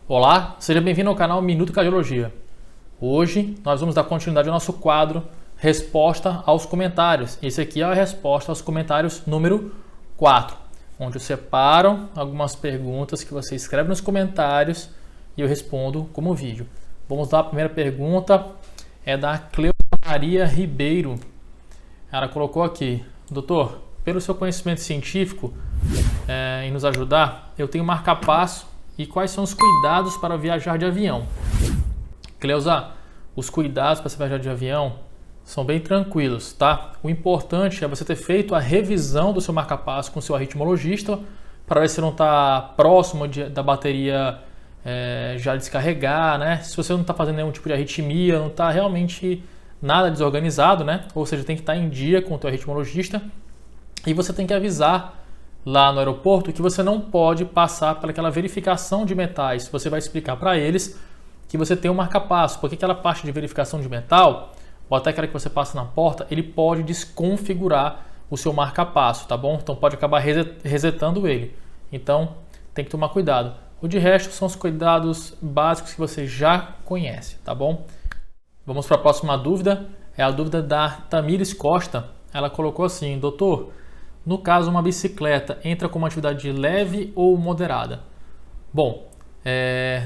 Olá, seja bem-vindo ao canal Minuto Cardiologia. Hoje nós vamos dar continuidade ao nosso quadro Resposta aos Comentários. Esse aqui é a resposta aos comentários número 4, onde eu separo algumas perguntas que você escreve nos comentários e eu respondo como vídeo. Vamos lá, a primeira pergunta é da Cleusa Maria Ribeiro. Ela colocou aqui: doutor, pelo seu conhecimento científico em nos ajudar, eu tenho marca-passo. E quais são os cuidados para viajar de avião? Cleusa, os cuidados para você viajar de avião são bem tranquilos, tá? O importante é você ter feito a revisão do seu marca-passo com o seu arritmologista para ver se não está próximo da bateria já descarregar, né? Se você não está fazendo nenhum tipo de arritmia, não está realmente nada desorganizado, né? Ou seja, tem que estar em dia com o teu arritmologista e você tem que avisar lá no aeroporto que você não pode passar pelaquela verificação de metais. Você vai explicar para eles que você tem um marca-passo, porque aquela parte de verificação de metal, ou até aquela que você passa na porta, ele pode desconfigurar o seu marca-passo, tá bom? Então pode acabar resetando ele. Então tem que tomar cuidado. O de resto são os cuidados básicos que você já conhece, tá bom? Vamos para a próxima dúvida. É a dúvida da Tamires Costa. Ela colocou assim: doutor, no caso, uma bicicleta entra como atividade leve ou moderada? Bom,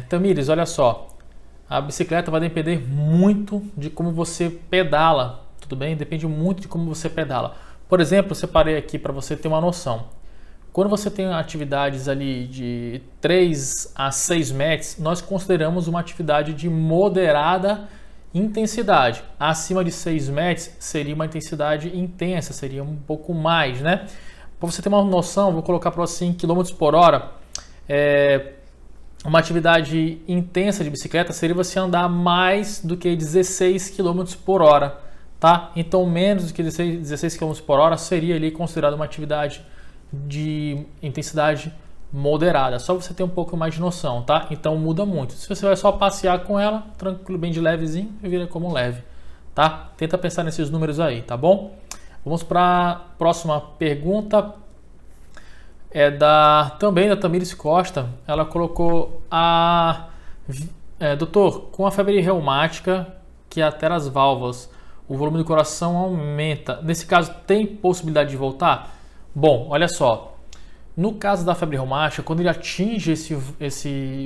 Tamires, olha só. A bicicleta vai depender muito de como você pedala, tudo bem? Depende muito de como você pedala. Por exemplo, eu separei aqui para você ter uma noção. Quando você tem atividades ali de 3 a 6 metros, nós consideramos uma atividade de moderada intensidade. Acima de 6 metros seria uma intensidade intensa, seria um pouco mais, né? Para você ter uma noção, vou colocar para você em km por hora. Uma atividade intensa de bicicleta seria você andar mais do que 16 km por hora, tá? Então menos do que 16 km por hora seria ali considerado uma atividade de intensidade moderada, só você ter um pouco mais de noção, tá? Então muda muito. Se você vai só passear com ela, tranquilo, bem de levezinho, vira como leve, tá? Tenta pensar nesses números aí, tá bom? Vamos para a próxima pergunta. Também da Tamires Costa. Ela colocou doutor, com a febre reumática que altera as válvulas, o volume do coração aumenta. Nesse caso, tem possibilidade de voltar? Bom, olha só. No caso da febre reumática, quando ele atinge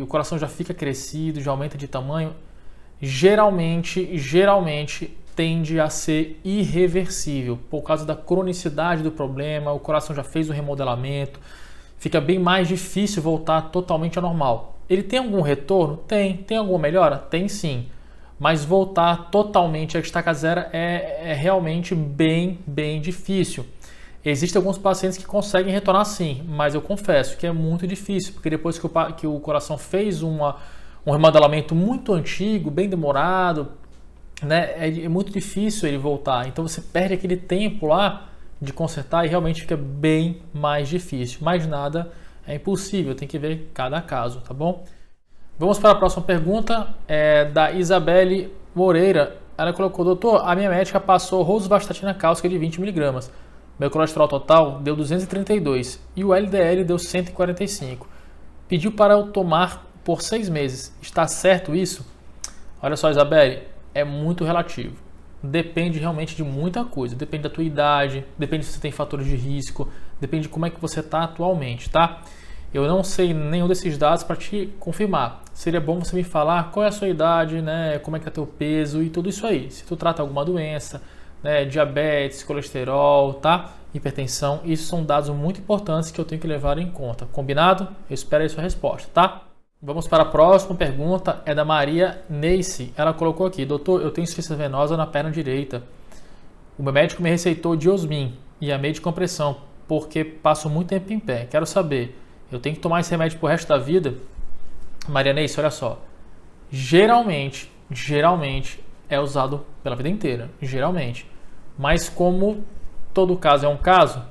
o coração já fica crescido, já aumenta de tamanho, geralmente tende a ser irreversível. Por causa da cronicidade do problema, o coração já fez o remodelamento, fica bem mais difícil voltar totalmente ao normal. Ele tem algum retorno? Tem. Tem alguma melhora? Tem sim. Mas voltar totalmente a estaca zero é realmente bem difícil. Existem alguns pacientes que conseguem retornar sim, mas eu confesso que é muito difícil, porque depois que o coração fez um remodelamento muito antigo, bem demorado, né, é muito difícil ele voltar. Então você perde aquele tempo lá de consertar e realmente fica bem mais difícil. Mas nada é impossível, tem que ver cada caso, tá bom? Vamos para a próxima pergunta, da Isabelle Moreira. Ela colocou: doutor, a minha médica passou rosuvastatina cáustica de 20 mg. Meu colesterol total deu 232 e o LDL deu 145. Pediu para eu tomar por 6 meses. Está certo isso? Olha só, Isabelle, é muito relativo. Depende realmente de muita coisa. Depende da tua idade, depende se você tem fatores de risco, depende de como é que você está atualmente, tá? Eu não sei nenhum desses dados para te confirmar. Seria bom você me falar qual é a sua idade, né? Como é que é teu peso e tudo isso aí. Se tu trata alguma doença, diabetes, colesterol, tá? Hipertensão, isso são dados muito importantes que eu tenho que levar em conta. Combinado? Eu espero aí a sua resposta, tá? Vamos para a próxima pergunta, é da Maria Neice. Ela colocou aqui: doutor, eu tenho insuficiência venosa na perna direita. O meu médico me receitou Diosmin e a meio de compressão, porque passo muito tempo em pé. Quero saber, eu tenho que tomar esse remédio pro resto da vida? Maria Neice, olha só. Geralmente é usado pela vida inteira, geralmente. Mas como todo caso é um caso,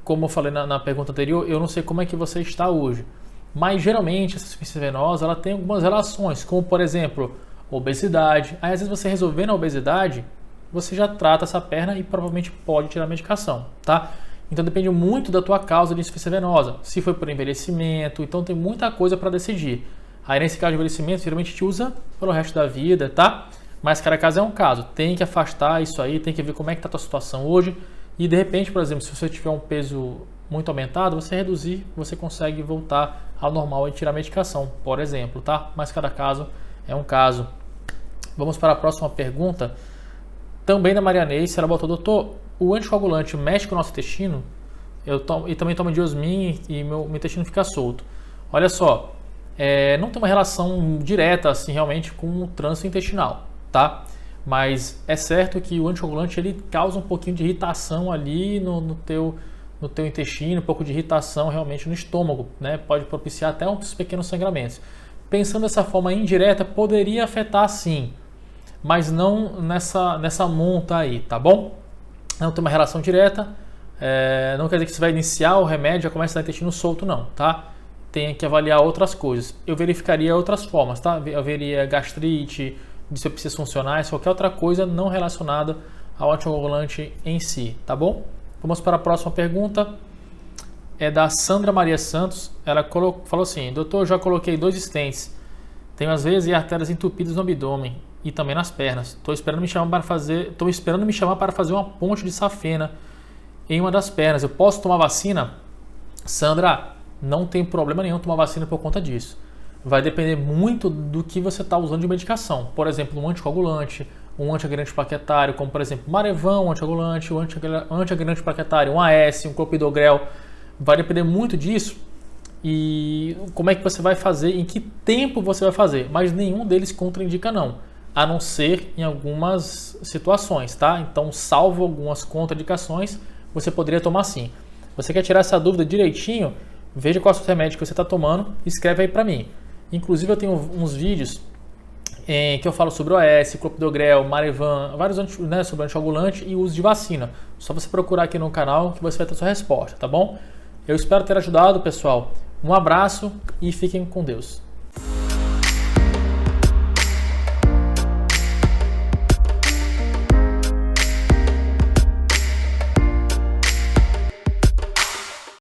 como eu falei na pergunta anterior, eu não sei como é que você está hoje. Mas geralmente essa insuficiência venosa ela tem algumas relações, como por exemplo, obesidade. Aí às vezes você resolvendo a obesidade, você já trata essa perna e provavelmente pode tirar a medicação, tá? Então depende muito da tua causa de insuficiência venosa. Se foi por envelhecimento, então tem muita coisa para decidir. Aí nesse caso de envelhecimento, geralmente a gente usa pelo resto da vida, tá? Mas cada caso é um caso. Tem que afastar isso aí, tem que ver como é que tá a tua situação hoje. E de repente, por exemplo, se você tiver um peso muito aumentado, você reduzir, você consegue voltar ao normal e tirar a medicação, por exemplo, tá? Mas cada caso é um caso. Vamos para a próxima pergunta. Também da Marianês, ela botou: doutor, o anticoagulante mexe com o nosso intestino? Eu tomo, e também tomo Diosmin e meu intestino fica solto. Olha só, não tem uma relação direta assim realmente com o trânsito intestinal, tá? Mas é certo que o anticoagulante ele causa um pouquinho de irritação ali no teu intestino, um pouco de irritação realmente no estômago, né? Pode propiciar até uns pequenos sangramentos. Pensando dessa forma indireta, poderia afetar sim, mas não nessa monta aí, tá bom? Não tem uma relação direta, não quer dizer que você vai iniciar o remédio e já começa a dar intestino solto, não, tá? Tem que avaliar outras coisas. Eu verificaria outras formas, tá? Eu veria gastrite, dispepsias funcionais, qualquer outra coisa não relacionada ao anticoagulante em si, tá bom? Vamos para a próxima pergunta. É da Sandra Maria Santos. Ela falou assim: doutor, eu já coloquei 2 stents. Tenho às vezes artérias entupidas no abdômen e também nas pernas. Estou esperando me chamar para fazer uma ponte de safena em uma das pernas. Eu posso tomar vacina? Sandra, não tem problema nenhum tomar vacina por conta disso. Vai depender muito do que você está usando de medicação. Por exemplo, um anticoagulante, um antiagregante plaquetário, como por exemplo Marevan, um anticoagulante, um antiagregante plaquetário, um AS, um clopidogrel. Vai depender muito disso e como é que você vai fazer, em que tempo você vai fazer. Mas nenhum deles contraindica não, a não ser em algumas situações, tá? Então, salvo algumas contraindicações, você poderia tomar sim. Você quer tirar essa dúvida direitinho? Veja qual é o remédio que você está tomando e escreve aí para mim. Inclusive eu tenho uns vídeos que eu falo sobre OS, clopidogrel, Marevan, vários sobre anticoagulante e uso de vacina. Só você procurar aqui no canal que você vai ter a sua resposta, tá bom? Eu espero ter ajudado, pessoal. Um abraço e fiquem com Deus.